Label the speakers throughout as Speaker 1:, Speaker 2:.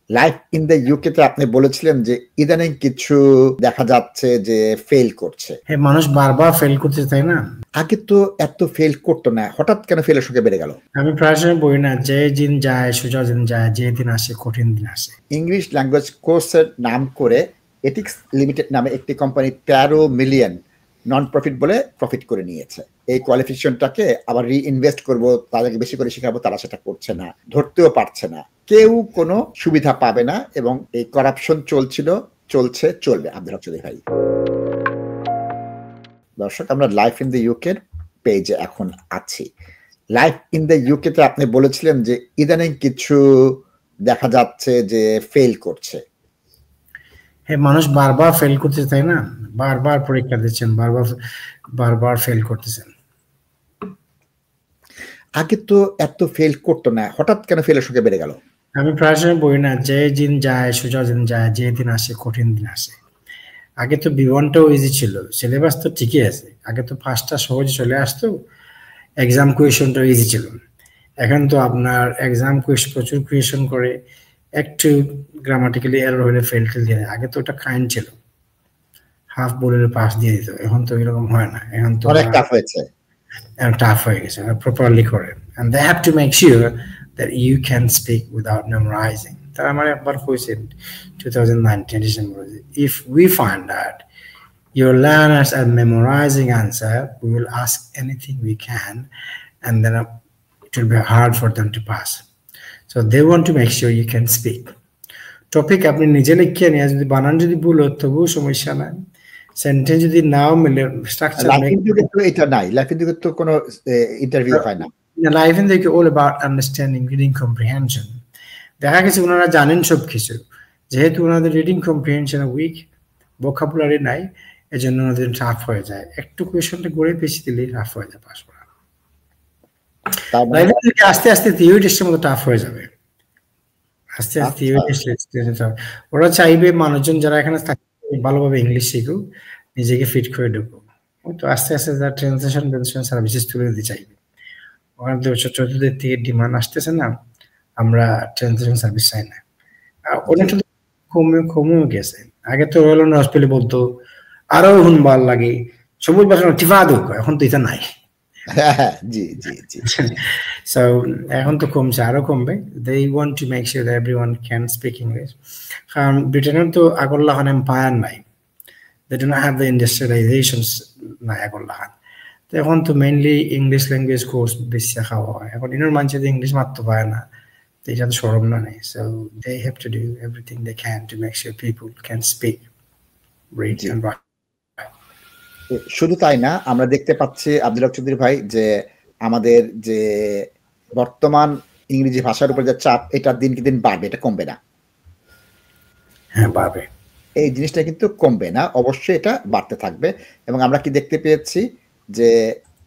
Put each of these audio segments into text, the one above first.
Speaker 1: Life in the UK তে আপনি বলেছিলেন যে ইদানিং কিছু দেখা যাচ্ছে যে ফেল করছে।
Speaker 2: হ্যাঁ, মানুষ বারবার ফেল করছে, তাই না?
Speaker 1: আগে তো এত ফেল করতো না, হঠাৎ কেন ফেলের সংখ্যা বেড়ে গেল?
Speaker 2: আমি প্রায় সময় বলি না, যে দিন যায় সোজা দিন যায়, যে দিন আসে কঠিন দিন আসে।
Speaker 1: ইংলিশ ল্যাঙ্গুয়েজ কোর্সের নাম করে এথিক্স লিমিটেড নামে একটি কোম্পানি 13 মিলিয়ন নন প্রফিট বলে প্রফিট করে নিয়েছে। এই কোয়ালিফিকেশনটাকে আবার রিইনভেস্ট করব, তাদেরকে বেশি করে শেখাবো, তারা সেটা করছে না, ধরতেও পারছে না। কেউ কোনো সুবিধা পাবে না এবং এই করাপশন চলছিল, চলছে, চলবে। আব্দুল হক চৌধুরী ভাই। দর্শক, আমরা লাইফ ইন দ্য ইউকে পেজে এখন আছি। লাইফ ইন দ্য ইউকে তে আপনি বলেছিলেন যে ইদানিং কিছু দেখা যাচ্ছে যে ফেল করছে।
Speaker 2: হ্যাঁ, মানুষ বারবার ফেল করছে, তাই না? বারবার পরীক্ষা দিচ্ছেন, বারবার ফেল করতেছেন।
Speaker 1: আগে তো এত ফেল করতো না, হঠাৎ কেন ফেলের সংখ্যা বেড়ে গেল?
Speaker 2: আমি প্রায় সময় বলি না, যে দিন যায় সোজা দিন যায়, যে দিন আসে কঠিন দিন আসে। আগে তো বিবনটাও ইজি ছিল, সিলেবাস তো ঠিকই আছে। আগে তো 5টা সহজে চলে আসতো, এক্সাম কোয়েশনটাও ইজি ছিল। এখন তো আপনার এক্সাম কোয়েশন প্রচুর কোয়েশন করে, একটু গ্রামাটিক্যালি এরর হলে ফেল দিয়ে দেয়। আগে তো ওটা কাইন্ড ছিল, হাফ বলে পাস দিয়ে দিত। এখন তো এরকম হয় না, এখন তো
Speaker 1: অনেক টাফ হয়েছে,
Speaker 2: টাফ হয়ে গেছে, প্রপারলি করে। and they have to make sure that you can speak without memorizing. তারা আমার একবার হয়েছে 2019 December, if we find that your learners are memorizing answer, we will ask anything we can, and then it will be hard for them to pass. So they want to make sure you can speak. Topic আপনি নিজে লিখে নিয়ে যদি বানান যদি ভুল হয় তবুও সমস্যা নাই, সেন্টেন্স যদি নাও মিলে স্ট্রাকচার
Speaker 1: এটা নাই। লাইফ ইন দ্য তো কোনো ইন্টারভিউ হয় না।
Speaker 2: Life in the all about understanding, reading comprehension. দেখা গেছে ওনারা জানেন সব কিছু, যেহেতু ওনাদের রিডিং কম্প্রিহেনশন উইক, ভোকাবুলারি নাই, এজন্য ওনাদের টাফ হয়ে যায়। একটু কোয়েশনটা গড়ে পেছি দিলে টাফ হয়ে যায় পাস করা। আস্তে আস্তে থিওরি টেস্টের মতো টাফ হয়ে যাবে, আস্তে আস্তে থিওরি টেস্ট। ওরা চাইবে মানুষজন যারা এখানে থাকে ভালোভাবে ইংলিশ শিখুক, নিজেকে ফিট করে ঢুকুক। তো আস্তে আস্তে তারা ট্রান্সলেশন সার্ভিসেস তুলে দিতে চাইবে। ওখানে 274 থেকে ডিমান্ড আসতেছে না, আমরা ট্রান্সলেশন সার্ভিস চাই না। অনেকটা কমে গেছে। আগে তো রয়্যাল হসপিটালে বলতো আরো হুনবার লাগে, সবুজ ভাষা টিফা দোক, এখন তো এটা নাই।
Speaker 1: জি জি জি।
Speaker 2: So এখন তো কমছে, আরো কমবে। They want to make sure that everyone can speak English. কারণ ব্রিটেনের তো আগরলাহান এম্পায়ার নাই, they do not have the industrializations নাই আগরলাহান। তো এখন তো মেইনলি ইংলিশ ল্যাঙ্গুয়েজ কোর্স বেশি খাওয়া হয়। এখন ইনার মানুষ ইংলিশ মারতে পারে না, তো এটা তো সরম না নেই। So they have to do everything they can to make sure people can speak, read and write.
Speaker 1: শুধু তাই না, আমরা দেখতে পাচ্ছি আব্দুল হক চৌধুরী ভাই যে আমাদের যে বর্তমান ইংরেজি ভাষার উপর যে চাপ, এটা দিনকে দিন বাড়বে, এটা কমবে না।
Speaker 2: হ্যাঁ, বাড়বে।
Speaker 1: এই জিনিসটা কিন্তু কমবে না, অবশ্যই এটা বাড়তে থাকবে। এবং আমরা কি দেখতে পেয়েছি যে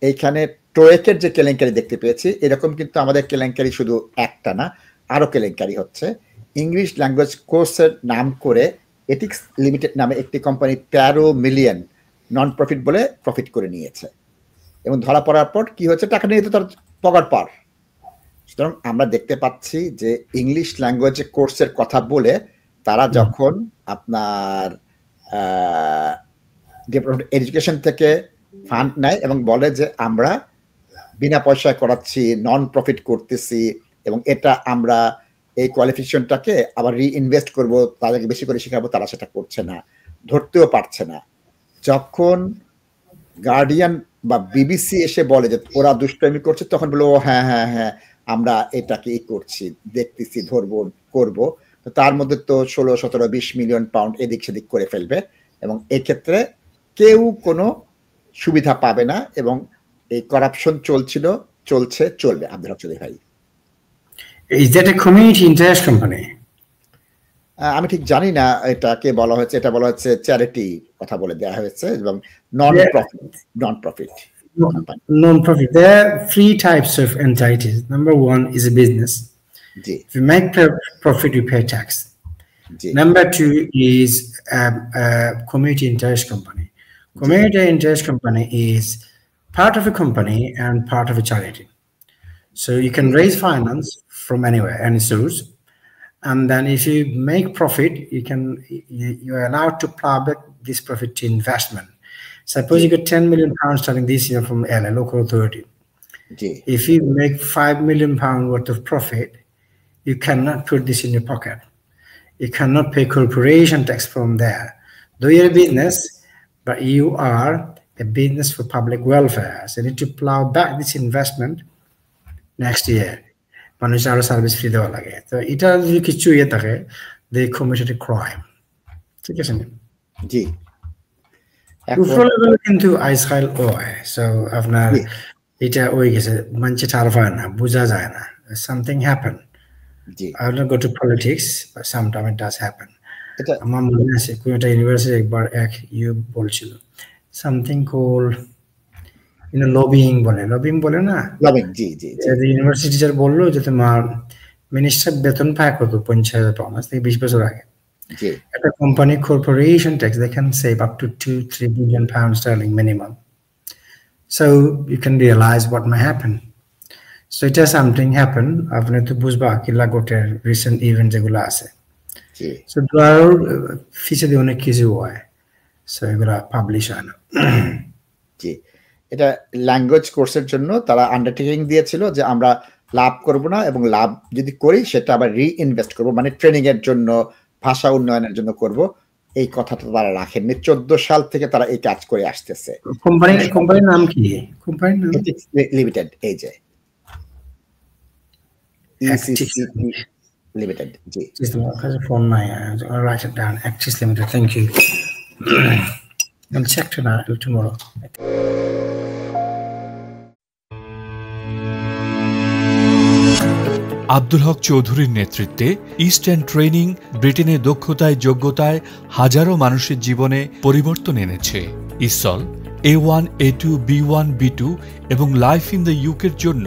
Speaker 1: এইখানে টোয়েকের যে কেলেঙ্কারি দেখতে পেয়েছি, এরকম কিন্তু আমাদের কেলেঙ্কারি শুধু একটা না, আরো কেলেঙ্কারি হচ্ছে। ইংলিশ ল্যাঙ্গুয়েজ কোর্সের নাম করে এথিক্স লিমিটেড নামে একটি কোম্পানি 13 মিলিয়ন নন প্রফিট বলে প্রফিট করে নিয়েছে এবং ধরা পড়ার পর কি হচ্ছে, টাকা নিয়ে তো তার পকেট পার। সুতরাং আমরা দেখতে পাচ্ছি যে ইংলিশ ল্যাঙ্গুয়েজ কোর্সের কথা বলে তারা যখন আপনার ডিপার্টমেন্ট এডুকেশন থেকে ফান্ড নেয় এবং বলে যে আমরা বিনা পয়সায় করাচ্ছি, নন প্রফিট করতেছি এবং এটা আমরা এই কোয়ালিফিকেশনটাকে আবার রিইনভেস্ট করব, তাদেরকে বেশি করে শেখাবো, তারা সেটা করছে না, ধরতেও পারছে না। যখন গার্ডিয়ান বা বিবিসি এসে বলে যে ওরা দুষ্টামি করছে, তখন বলে ও হ্যাঁ হ্যাঁ হ্যাঁ আমরা এটাকে করছি, দেখতেছি, ধরবো, করবো। তো তার মধ্যে তো 16, 17, 20 মিলিয়ন পাউন্ড এদিক সেদিক করে ফেলবে এবং এক্ষেত্রে কেউ কোনো সুবিধা পাবে না এবং এই করাপশন চলছিল, চলছে, চলবে। আব্দুল হক চৌধুরী ভাই,
Speaker 2: Is that a community interest company?
Speaker 1: আমি ঠিক জানি না এটাকে বলা হয়েছে, এটা বলা হচ্ছে চ্যারিটি কথা বলে দেওয়া হয়েছে এবং non profit company.
Speaker 2: Non-profit. There are 3 types of entities. Number 1 is a business. If you make profit, you pay tax. Number 2 is a community interest company. Community interest company is part of a company and part of a charity. So you can raise finance from anywhere, any source, And then if you make profit, you are allowed to plow back this profit to investment. Suppose you get 10 million pounds starting this year from LA, local authority. If you make 5 million pounds worth of profit, you cannot put this in your pocket. You cannot pay corporation tax from there. Though you're a business, but you are a business for public welfare. So you need to plow back this investment next year. মানুষ আরো service free দেওয়া লাগে তো এটা যদি কিছু ইয়ে থাকে they committed a crime ঠিক আছে
Speaker 1: জি
Speaker 2: উপরে কিন্তু আইসখাইল হয় so আপনার এটা হয়ে গেছে মানুষ টারফায় না বোঝা যায় না something happened G I will not go to politics but sometimes it does happen এটা আমার মনে আছে কোন একটা ইউনিভার্সিটি একবার এক ইউ বলছিল something called লবিং বলে না
Speaker 1: লবিং জি
Speaker 2: ইউনিভার্সিটি টিচার বললো যে তোমার মিনিস্টার বেতন পায় কত 50,000 পাউন্ড থেকে 20 বছর আগে একটা company corporation tax they can save up to 2-3 billion pounds sterling minimum so you can realize what may happen so it has something happen আপনি তো বুঝবা কি লাগোটের রিসেন্ট ইভেন্ট যেগুলো আছে so দুয়ার ফিচারে অনেক কিছু হয় so এগুলা পাবলিশ হয় না
Speaker 1: জি এটা ল্যাঙ্গুয়েজ কোর্সের জন্য তারা আন্ডারটেকিং দিয়েছিল যে আমরা লাভ করব না এবং লাভ যদি করি সেটা আবার রিইনভেস্ট করব মানে ট্রেনিং এর জন্য ভাষা উন্নয়নের জন্য করব এই কথাটা তারা রাখেননি 14 সাল থেকে তারা এই কাজ করে আসতেছে
Speaker 2: কোম্পানির নাম কি কোম্পানির নাম
Speaker 1: লিমিটেড এই যে ECC লিমিটেড জি
Speaker 2: তোমার কাছে ফোন নাই write it down Actis Limited thank you I'll check tonight or tomorrow
Speaker 3: Abdul Haque চৌধুরীর নেতৃত্বে ইস্টার্ন ট্রেনিং ব্রিটেনের দক্ষতায় যোগ্যতায় হাজারো মানুষের জীবনে পরিবর্তন এনেছে isle A1 A2 B1 B2 এবং লাইফ ইন দ্য ইউকের জন্য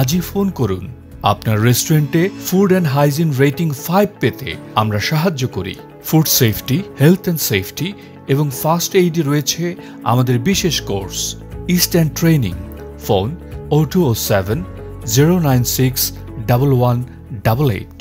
Speaker 3: আজই ফোন করুন আপনার রেস্টুরেন্টে ফুড অ্যান্ড হাইজিন রেটিং 5 পেতে আমরা সাহায্য করি food safety health and safety এবং ফার্স্ট এইডে রয়েছে আমাদের বিশেষ কোর্স ইস্টার্ন ট্রেনিং ফোন 0207 096 1188